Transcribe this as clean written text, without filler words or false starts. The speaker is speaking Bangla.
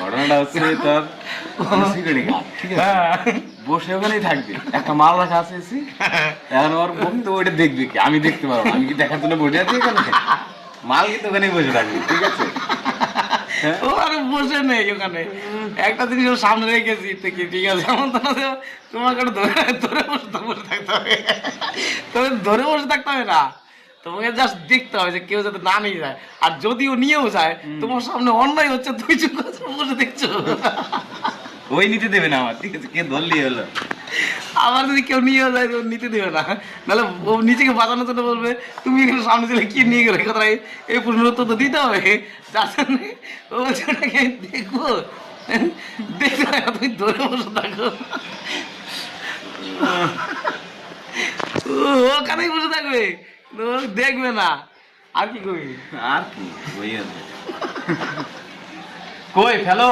ঘটনাটা হচ্ছে তোর বসে ওখানেই থাকবে, একটা মাল রাখা আছে এখন ওর বক্তব্য ওইটা দেখবে কি, আমি দেখতে পারবো, আমি কি দেখার জন্য বসে আছি এখানে? মাল কিন্তু ওখানেই বসে থাকবে, ঠিক আছে? ও আর বসে নেই ওখানে, একটা জিনিস ওর সামনে রেখেছি ঠিক আছে, এমন তো না যে তোমাকে ধরে ধরে বসে থাকতে হবে, তবে ধরে বসে থাকতে হবে না, তোমাকে জাস্ট দেখতে হবে যে কেউ যাতে না নিয়ে যায়, আর যদিও নিয়েও যায় তোমার সামনে অন্যায় হচ্ছে, তুই চুপ করে বসে দেখছো, ওই নিতে দেবে না আমার, ঠিক আছে? কে ধরলি হলো। আবার যদি কেউ নিয়েও যায় তো নিতে দেবে না, নাহলে ও নিজেকে বাঁচানোর জন্য বলবে তুমি এখানে সামনে ছেলে কি নিয়ে গেলে, কথা এই প্রশ্ন উত্তর তো দিতে হবে, যার জন্য ও বলছে ওটাকে দেখবো, দেখতে হবে না, তুমি ধরে বসে থাকো, ওখানেই বসে থাকবে, ও দেখবে না, আর কি করবি? আর কি ওই কই ফেলো।